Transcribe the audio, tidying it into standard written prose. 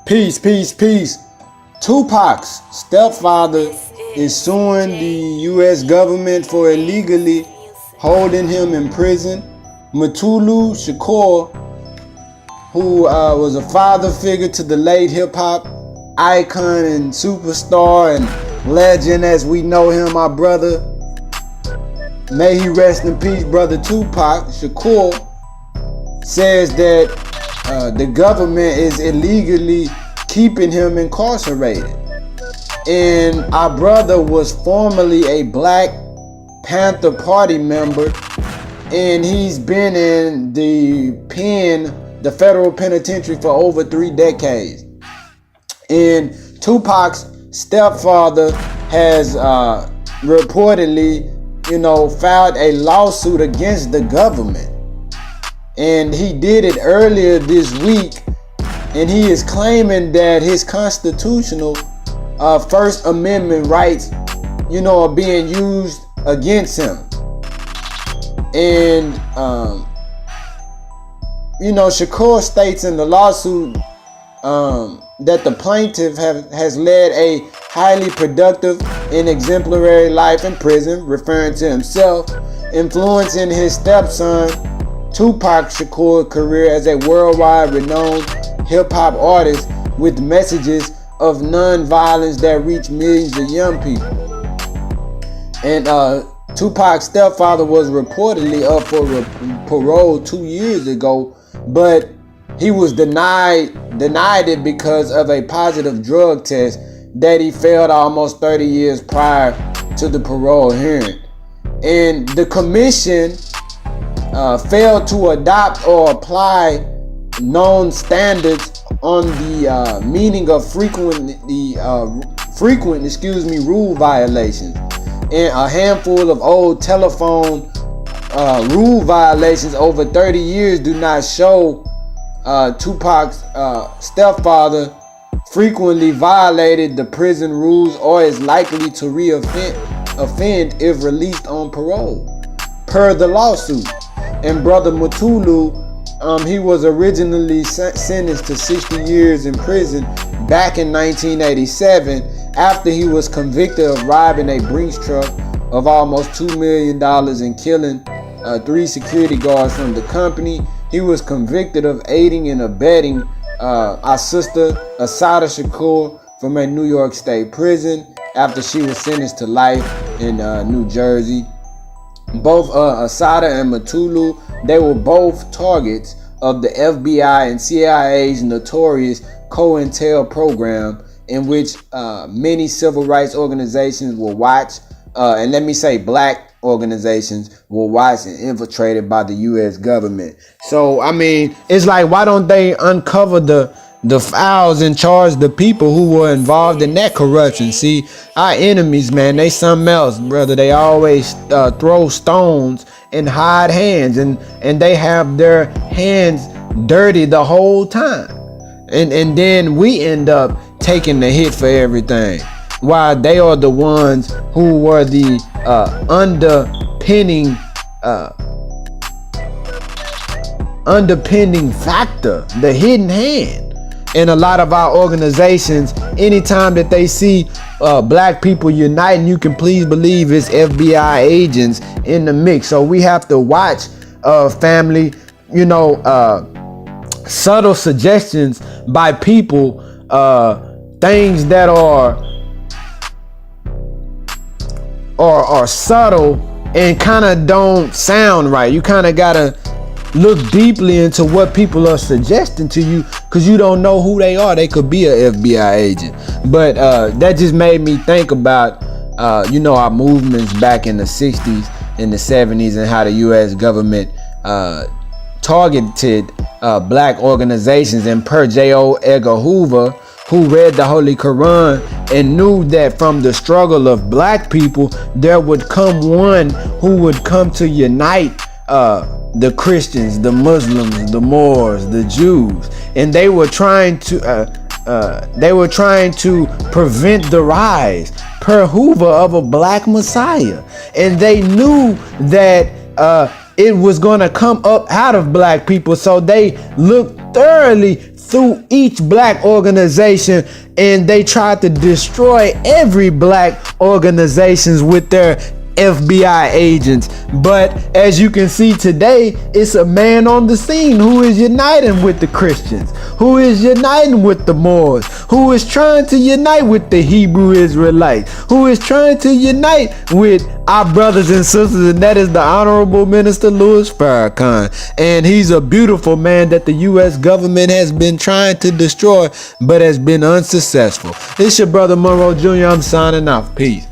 Peace, peace, peace. Tupac's stepfather is suing the U.S. government for illegally holding him in prison. Mutulu Shakur, who was a father figure to the late hip-hop icon and superstar and legend as we know him, our brother. May he rest in peace, brother Tupac Shakur, says that the government is illegally keeping him incarcerated. And our brother was formerly a Black Panther Party member, and he's been in the federal penitentiary for over 3 decades. And Tupac's stepfather has reportedly, filed a lawsuit against the government. And he did it earlier this week, and he is claiming that his constitutional First Amendment rights, are being used against him. And, Shakur states in the lawsuit that the plaintiff has led a highly productive and exemplary life in prison, referring to himself, influencing his stepson Tupac Shakur's career as a worldwide renowned hip-hop artist with messages of non-violence that reach millions of young people. And Tupac's stepfather was reportedly up for parole 2 years ago, but he was denied it because of a positive drug test that he failed almost 30 years prior to the parole hearing. And the commission failed to adopt or apply known standards on the meaning of frequent rule violations. And a handful of old telephone rule violations over 30 years do not show Tupac's stepfather frequently violated the prison rules or is likely to offend if released on parole, per the lawsuit. And brother Mutulu, he was originally sentenced to 60 years in prison back in 1987 after he was convicted of robbing a Brinks truck of almost $2 million and killing 3 security guards from the company. He was convicted of aiding and abetting our sister Asserting Shakur from a New York State prison after she was sentenced to life in New Jersey. Both Asada and Mutulu, they were both targets of the FBI and CIA's notorious COINTEL program, in which many civil rights organizations will watch, and let me say black organizations will watch and infiltrated by the U.S. government. So, it's like, why don't they uncover the files and charge the people who were involved in that corruption? See, our enemies, man, they something else, brother. They always throw stones and hide hands, and they have their hands dirty the whole time. And then we end up taking the hit for everything, while they are the ones who were the underpinning factor, the hidden hand. In a lot of our organizations, anytime that they see black people uniting, you can please believe it's FBI agents in the mix. So we have to watch, family, subtle suggestions by people, things that are subtle and kind of don't sound right. You kind of gotta look deeply into what people are suggesting to you, because you don't know who they are. They could be an FBI agent. But that just made me think about our movements back in the 60s and the 70s, and how the U.S. government targeted black organizations. And per J.O. Edgar Hoover, who read the Holy Quran and knew that from the struggle of black people, there would come one who would come to unite the Christians, the Muslims, the Moors, the Jews, and they were trying to prevent the rise, per Hoover, of a black Messiah. And they knew that it was going to come up out of black people, so they looked thoroughly through each black organization, and they tried to destroy every black organizations with their FBI agents. But as you can see today, it's a man on the scene who is uniting with the Christians, who is uniting with the Moors, who is trying to unite with the Hebrew Israelites, who is trying to unite with our brothers and sisters, and that is the Honorable Minister Louis Farrakhan. And he's a beautiful man that the U.S. government has been trying to destroy, but has been unsuccessful. This your brother Monroe Jr. I'm signing off. Peace.